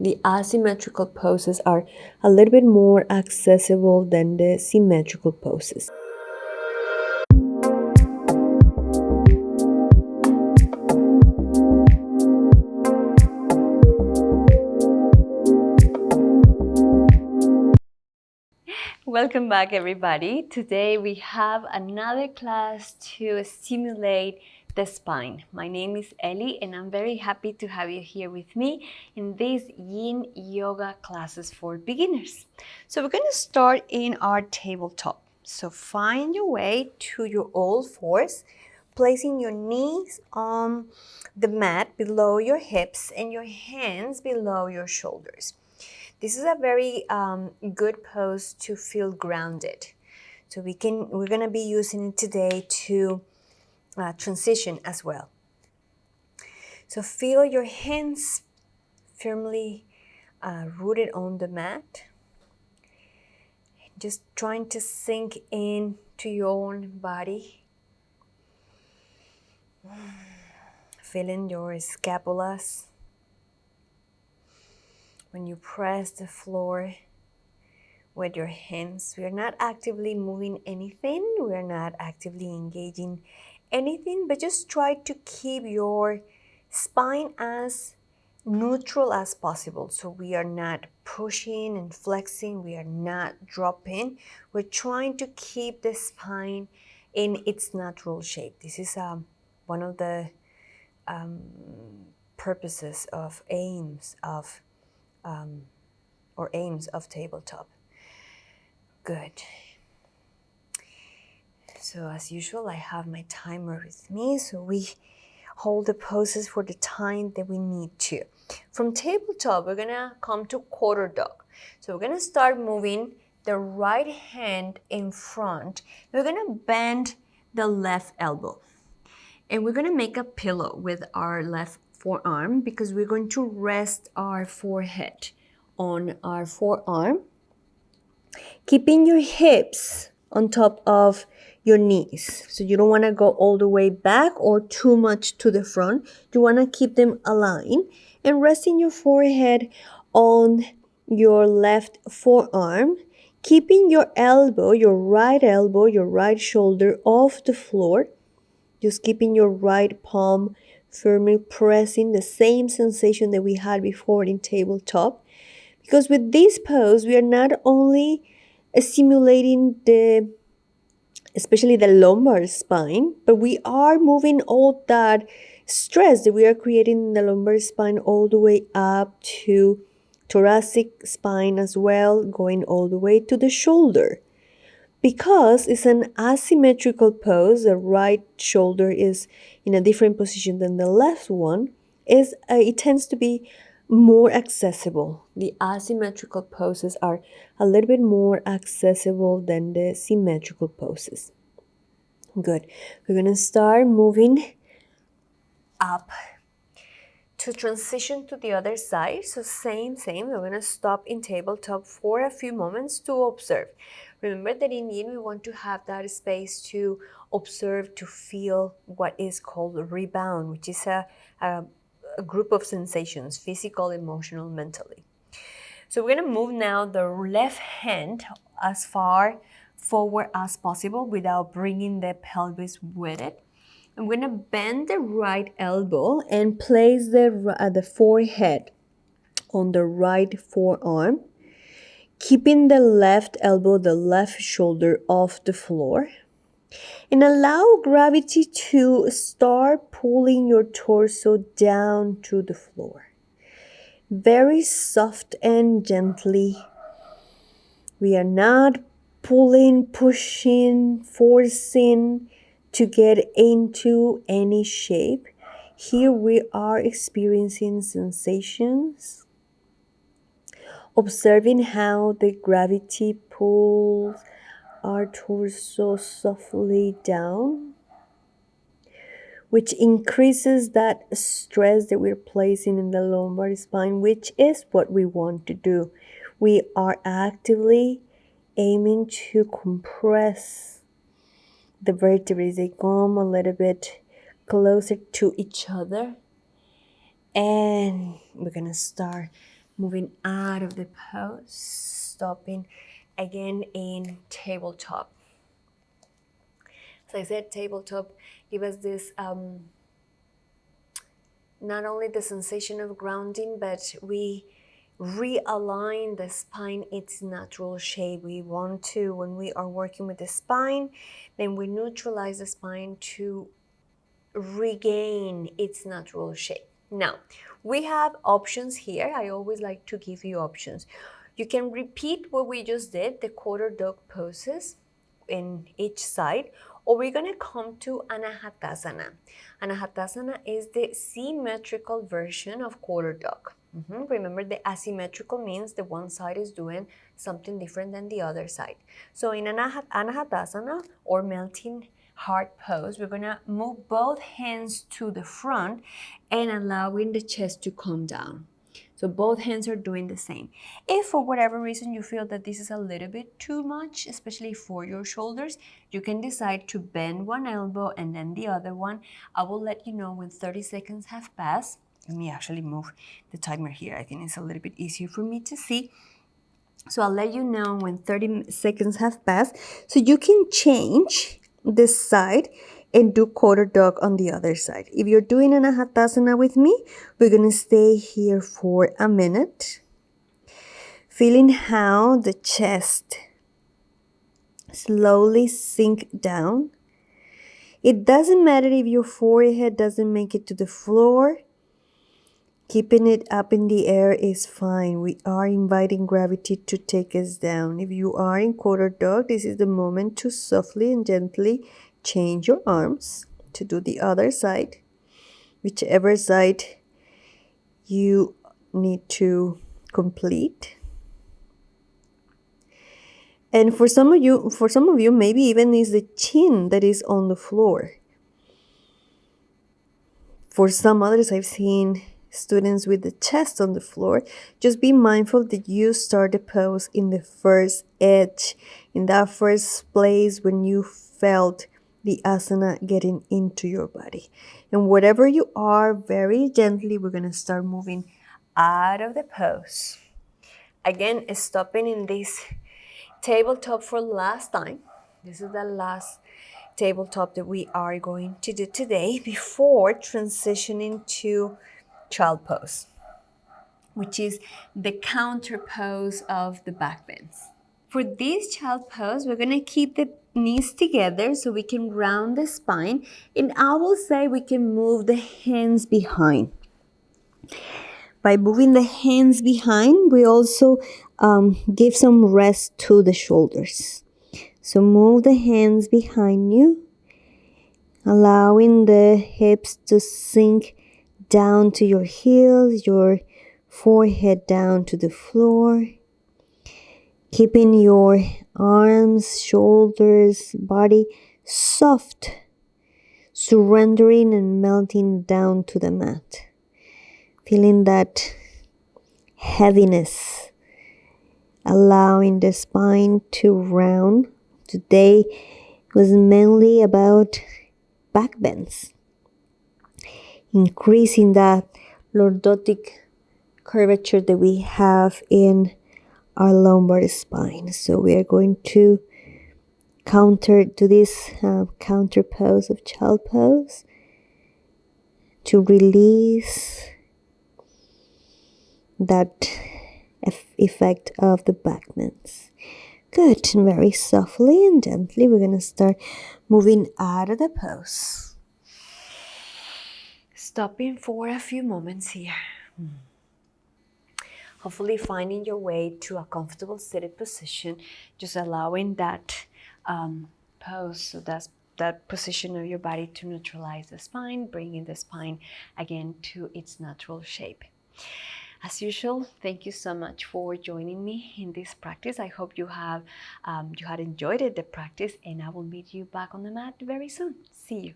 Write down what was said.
The asymmetrical poses are a little bit more accessible than the symmetrical poses. Welcome back, everybody. Today we have another class to stimulate the spine. My name is Ellie and I'm very happy to have you here with me in these Yin Yoga classes for beginners. So we're going to start in our tabletop. So find your way to your all fours, placing your knees on the mat below your hips and your hands below your shoulders. This is a very good pose to feel grounded. So we're gonna be using it today to transition as well. So feel your hands firmly rooted on the mat. Just trying to sink in to your own body. Feeling your scapulas. When you press the floor with your hands, we are not actively moving anything, we are not actively engaging anything, but just try to keep your spine as neutral as possible. So we are not pushing and flexing, we are not dropping. We're trying to keep the spine in its natural shape. This is one of the purposes of aims of tabletop. Good. So as usual, I have my timer with me, so we hold the poses for the time that we need to. From tabletop, we're gonna come to quarter dog. So we're gonna start moving the right hand in front. We're gonna bend the left elbow. And we're gonna make a pillow with our left forearm because we're going to rest our forehead on our forearm, keeping your hips on top of your knees. So you don't want to go all the way back or too much to the front. You want to keep them aligned and resting your forehead on your left forearm, keeping your elbow, your right shoulder off the floor. Just keeping your right palm firmly pressing, the same sensation that we had before in tabletop. Because with this pose, we are not only stimulating especially the lumbar spine, but we are moving all that stress that we are creating in the lumbar spine all the way up to thoracic spine as well, going all the way to the shoulder. Because it's an asymmetrical pose, the right shoulder is in a different position than the left one, it tends to be more accessible. The asymmetrical poses are a little bit more accessible than the symmetrical poses. Good. We're going to start moving up to transition to the other side. So same. We're going to stop in tabletop for a few moments to observe. Remember that in Yin, we want to have that space to observe, to feel what is called rebound, which is a group of sensations, physical, emotional, mentally. So we're going to move now the left hand as far forward as possible without bringing the pelvis with it. I'm going to bend the right elbow and place the forehead on the right forearm, keeping the left elbow, the left shoulder off the floor. And allow gravity to start pulling your torso down to the floor. Very soft and gently. We are not pulling, pushing, forcing to get into any shape. Here we are experiencing sensations, observing how the gravity pulls our torso softly down, which increases that stress that we're placing in the lumbar spine, which is what we want to do. We are actively aiming to compress the vertebrae. They come a little bit closer to each other. And we're going to start moving out of the pose, stopping again in tabletop. So I said tabletop give us this not only the sensation of grounding, but we realign the spine its natural shape. We want to, when we are working with the spine, then we neutralize the spine to regain its natural shape. Now, we have options here. I always like to give you options. You can repeat what we just did, the quarter dog poses in each side, or we're going to come to Anahatasana. Anahatasana is the symmetrical version of quarter dog. Remember, the asymmetrical means the one side is doing something different than the other side. So in Anahatasana, or melting heart pose, we're going to move both hands to the front and allowing the chest to come down. So both hands are doing the same. If for whatever reason you feel that this is a little bit too much, especially for your shoulders, you can decide to bend one elbow and then the other one. I will let you know when 30 seconds have passed. Let me actually move the timer here. I think it's a little bit easier for me to see. So I'll let you know when 30 seconds have passed. So you can change this side and do quarter dog on the other side. If you're doing an Anahatasana with me, we're going to stay here for a minute, feeling how the chest slowly sink down. It doesn't matter if your forehead doesn't make it to the floor. Keeping it up in the air is fine. We are inviting gravity to take us down. If you are in quarter dog, this is the moment to softly and gently change your arms to do the other side, whichever side you need to complete. And for some of you, maybe even is the chin that is on the floor. For some others, I've seen students with the chest on the floor. Just be mindful that you start the pose in the first edge, in that first place when you felt the asana getting into your body. And whatever you are, very gently, we're going to start moving out of the pose. Again, stopping in this tabletop for last time. This is the last tabletop that we are going to do today before transitioning to child pose, which is the counter pose of the back bends. For this child pose, we're going to keep the knees together so we can round the spine, and I will say we can move the hands behind. By moving the hands behind, we also give some rest to the shoulders. So move the hands behind you, allowing the hips to sink down to your heels, your forehead down to the floor. Keeping your arms, shoulders, body soft, surrendering and melting down to the mat. Feeling that heaviness, allowing the spine to round. Today was mainly about back bends, increasing that lordotic curvature that we have in our lumbar spine. So we are going to counter to this counter pose of child pose to release that effect of the back bends. Good. And very softly and gently, we're going to start moving out of the pose. Stopping for a few moments here. Hopefully finding your way to a comfortable seated position, just allowing that pose, so that's that position of your body to neutralize the spine, bringing the spine again to its natural shape. As usual, thank you so much for joining me in this practice. I hope you had enjoyed the practice, and I will meet you back on the mat very soon. See you.